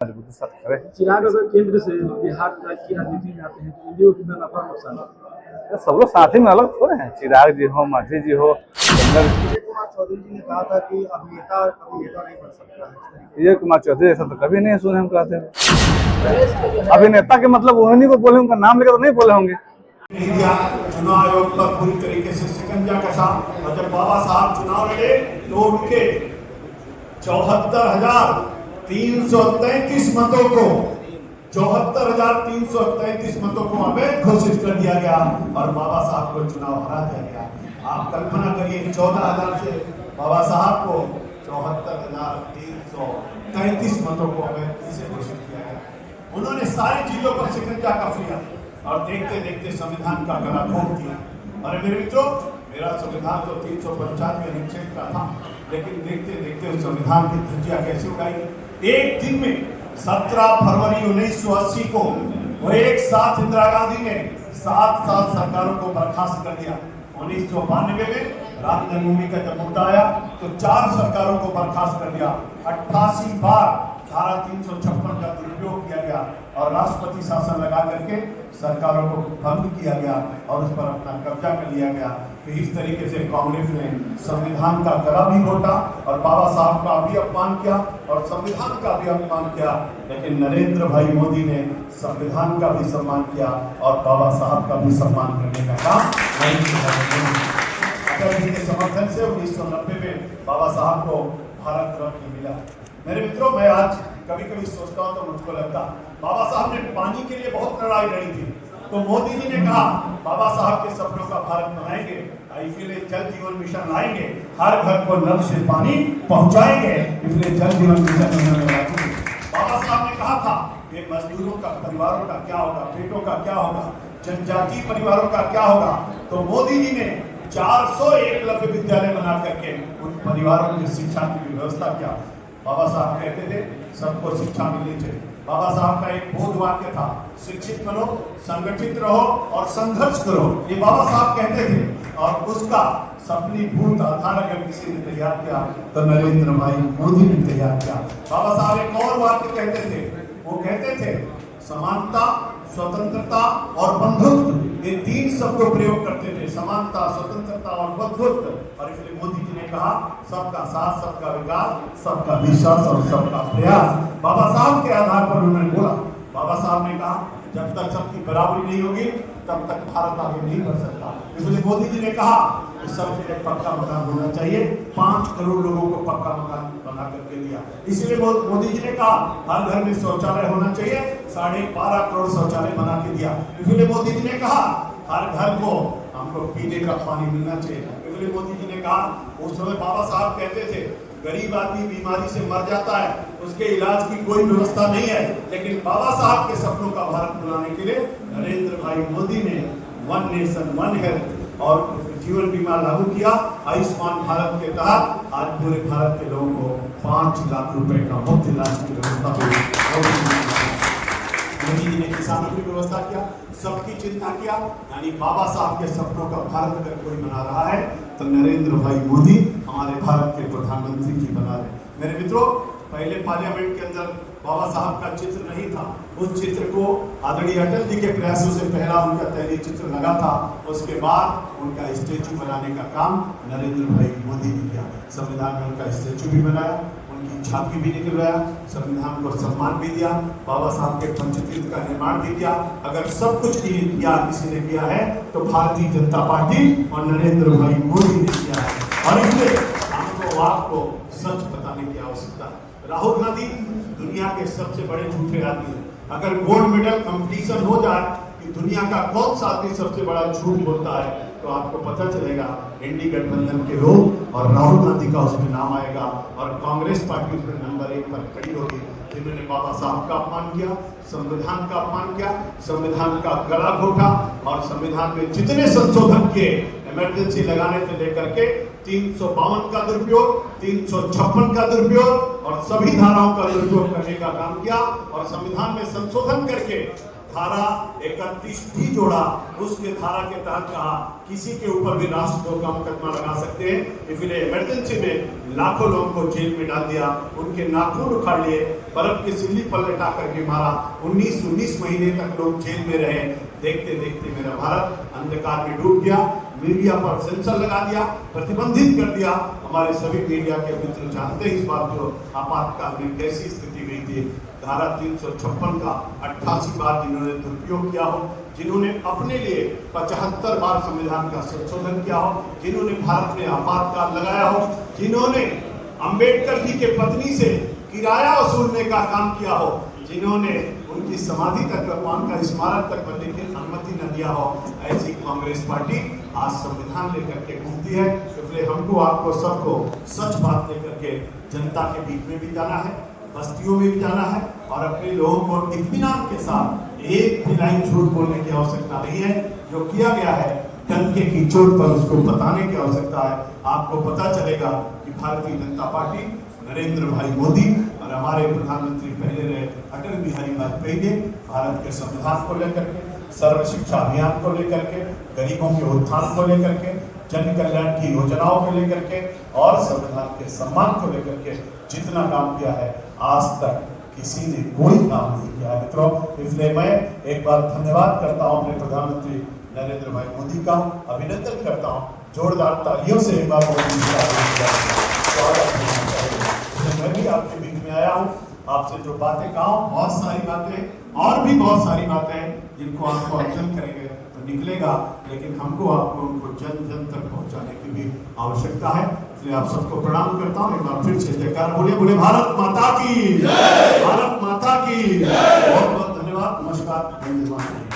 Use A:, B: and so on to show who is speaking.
A: मजबूती से करे।
B: चिराग अगर केंद्र से बिहार की राजनीति में आते हैं तो एनडीए को कितना नफा नुकसान है?
A: सब लोग साथ ही में अलग थोड़े हैं, चिराग जी हो, मांझी जी हो,
B: विजय कुमार चौधरी जी ने कहा था कि अभिनेता कभी नेता नहीं बन सकता है।
A: विजय कुमार चौधरी ऐसा तो कभी नहीं सुने हम कहते हैं। अभिनेता के मतलब उन्हीं को बोले, उनका नाम लेकर तो नहीं बोले होंगे।
C: चुनाव आयोग पर पूरी तरीके से शिकंजा कसा और जब बाबा साहब चुनाव लड़े तो उनके 74,333 मतों को 74,333 मतों को हमें घोषित कर दिया गया और बाबा साहब को चुनाव हरा दिया गया। आप कल्पना करिए 14,000 से बाबा साहब को 74,333 मतों को हमें इसे घोषित किया गया। उन्होंने सारी चीजों पर शिकंजा कस लिया और देखते देखते संविधान का गला घोट दिया। और मेरे मित्रों, मेरा संविधान तो 395 अनुच्छेद का था, लेकिन देखते देखते उस संविधान की धज्जियां कैसे उड़ाई। एक दिन में 17 फरवरी 1980 को वो एक साथ इंदिरा गांधी ने 7 सरकारों को बर्खास्त कर दिया। 1992 में राम जन्मभूमि का जब मुद्दा आया तो 4 सरकारों को बर्खास्त कर दिया। 88 बार धारा 356 का दुरुपयोग किया गया और राष्ट्रपति शासन लगा करके सरकारों को भंग किया गया और उस पर अपना कब्जा कर लिया गया। कि इस तरीके से कांग्रेस ने संविधान का गला भी घोटा और बाबा साहब का भी अपमान किया और संविधान का भी अपमान किया। लेकिन नरेंद्र भाई मोदी ने संविधान का भी सम्मान किया और बाबा साहब का भी सम्मान करने का काम नहीं किया। अटल जी के समर्थन से 1990 में बाबा साहब को भारत रत्न मिला। मेरे मित्रों, मैं आज कभी कभी सोचता हूं तो मुझको लगता बाबा साहब ने पानी के लिए बहुत लड़ाई लड़ी थी, तो मोदी जी ने कहा बाबा साहब के सपनों का भारत बनाएंगे, इसलिए जल जीवन मिशन लाएंगे, हर घर को नल से पानी पहुंचाएंगे, इसलिए जल जीवन मिशन लाएंगे। बाबा साहब ने कहा था ये मजदूरों का परिवारों का क्या होगा, बेटों का क्या होगा, जनजातीय परिवारों का क्या होगा। तो मोदी जी ने 400 एकलव्य विद्यालय बना करके उन परिवारों की शिक्षा की व्यवस्था किया। बाबा साहब कहते थे सबको शिक्षा मिलनी चाहिए। बाबा साहब का एक बोध वाक्य था, शिक्षित बनो, संगठित रहो और संघर्ष करो। ये बाबा साहब कहते थे और उसका सपनी भूत आधार अगर किसी ने तैयार किया तो नरेंद्र भाई मोदी ने तैयार किया। बाबा साहब एक और वाक्य कहते थे, वो कहते थे समानता, स्वतंत्रता और बंधुत्व, ये 3 शब्द को प्रयोग करते थे, समानता, स्वतंत्रता और बंधुत्व। और इसलिए मोदी जी ने कहा सबका साथ, सबका विकास, सबका विश्वास और सबका प्रयास। बाबा साहब के आधार पर उन्होंने बोला। बाबा साहब ने कहा जब तक सबकी बराबरी नहीं होगी तब तक भारत आगे नहीं बढ़ सकता। इसलिए मोदी जी ने कहा कि सबके लिए पक्का मकान होना चाहिए। 5 करोड़ लोगों को पक्का मकान बना करके दिया। इसलिए मोदी जी ने कहा हर घर में शौचालय होना चाहिए, 12.5 करोड़ शौचालय बना के दिया। इसलिए मोदी जी ने कहा हर घर को हमको पीने का पानी मिलना चाहिए। इसलिए मोदी जी ने कहा, उस समय बाबा साहब कहते थे गरीब आदमी बीमारी से मर जाता है, उसके इलाज की कोई व्यवस्था नहीं है, लेकिन बाबा साहब के सपनों का भारत बनाने के लिए नरेंद्र भाई मोदी ने 1 नेशन 1 हेल्थ और जीवन बीमा लागू किया। आयुष्मान भारत के तहत आज पूरे भारत के लोगों को 5 लाख रुपए का मुफ्त इलाज की व्यवस्था हुई। मोदी जी ने किसानों की व्यवस्था किया, सबकी चिंता किया। यानी बाबा साहब के सपनों का भारत अगर कोई बना रहा है तो नरेंद्र भाई मोदी हमारे भारत के प्रधानमंत्री जी बना रहे। मेरे मित्रों, पहले पार्लियामेंट के अंदर बाबा साहब का चित्र नहीं था। उस चित्र को आदरणीय अटल जी के प्रयासों से पहला उनका तैलीय चित्र लगा था। उसके बाद उनका स्टेचू बनाने का काम नरेंद्र भाई मोदी ने किया। संविधान में उनका स्टेचू भी बनाया, उनकी झांकी भी निकलवाया, संविधान को सम्मान भी दिया, बाबा साहब के पंचतीर्थ का निर्माण भी किया। अगर सब कुछ किया किसी ने किया है तो भारतीय जनता पार्टी और नरेंद्र भाई मोदी ने किया है। और इसलिए हमको आपको सच बताने की आवश्यकता है। राहुल गांधी दुनिया के सबसे बड़े झूठे आदमी हैं। अगर गोल्ड मेडल कंपटीशन हो जाए कि दुनिया का कौन सा आदमी सबसे बड़ा झूठ बोलता है तो आपको पता चलेगा इंडी गठबंधन के लोग और राहुल गांधी का उसमें नाम आएगा और कांग्रेस पार्टी उसमें नंबर 1 पर खड़ी होगी, जिन्होंने बाबा साहब का अपमान किया, संविधान का अपमान किया, संविधान का गला घोटा और संविधान में जितने संशोधन किए इमरजेंसी लगाने से लेकर के 352 का दुरुपयोग, 356 का दुरुपयोग और सभी धाराओं का दुरुपयोग करने का काम किया और संविधान में संशोधन करके धारा 31 भी जोड़ा, उसके धारा के तहत कहा किसी के ऊपर भी राष्ट्रद्रोह का मुकदमा लगा सकते हैं। इसलिए इमरजेंसी में लाखों लोगों को जेल में डाल दिया, उनके नाखून उखाड़ लिए, बर्फ की सिल्ली पर लटा करके मारा, 19 महीने तक लोग जेल में रहे। देखते देखते मेरा भारत अंधकार में डूब गया। मीडिया पर सेंसर लगा दिया, प्रतिबंधित कर दिया। हमारे सभी मीडिया के मित्र जानते हैं इस बात को, आपातकाल में कैसी स्थिति हुई थी। धारा 356 का 88 बार जिन्होंने दुरुपयोग किया हो, जिन्होंने अपने लिए 75 बार संविधान का संशोधन किया हो, जिन्होंने भारत में आपातकाल लगाया हो, जिन्होंने अंबेडकर जी के पत्नी से किराया वसूलने का काम किया हो, जिन्होंने उनकी समाधि तक भगवान का स्मारक तक बनने की अनुमति न दिया हो, ऐसी कांग्रेस पार्टी आज संविधान लेकर के घूमती है। इसलिए हमको आपको सबको सच बात लेकर के जनता के बीच में भी जाना है, बस्तियों में भी जाना है और अपने लोगों को इत्मीनान के साथ एक भी लाइन झूठ बोलने की आवश्यकता नहीं है। जो किया गया है डंके की चोट पर उसको बताने की आवश्यकता है। आपको पता चलेगा कि भारतीय जनता पार्टी, नरेंद्र भाई मोदी और हमारे प्रधानमंत्री पहले रहे अटल बिहारी वाजपेयी ने भारत के संविधान को लेकर के, सर्व शिक्षा अभियान को लेकर के, गरीबों के उत्थान को लेकर के, जन कल्याण की योजनाओं को लेकर के और संविधान के सम्मान को लेकर के जितना काम किया है, आज तक किसी ने कोई काम नहीं किया है मित्रों। इसलिए मैं एक बार धन्यवाद करता हूं अपने प्रधानमंत्री नरेंद्र भाई मोदी का, अभिनंदन करता हूं। जोरदार तालियों से एक बार मोदी जी का स्वागत करना चाहिए। मैं भी आपके बीच में आया हूं, आपसे जो बातें कहा, बहुत सारी बातें और भी बहुत सारी बातें जिनको आपको अर्जन करेंगे तो निकलेगा, लेकिन हमको आपको उनको जन जन तक पहुंचाने की भी आवश्यकता है। इसलिए आप सबको प्रणाम करता हूँ। एक बार फिर से जयकार बोले, बोले भारत माता की, भारत माता की। बहुत बहुत धन्यवाद, नमस्कार, धन्यवाद।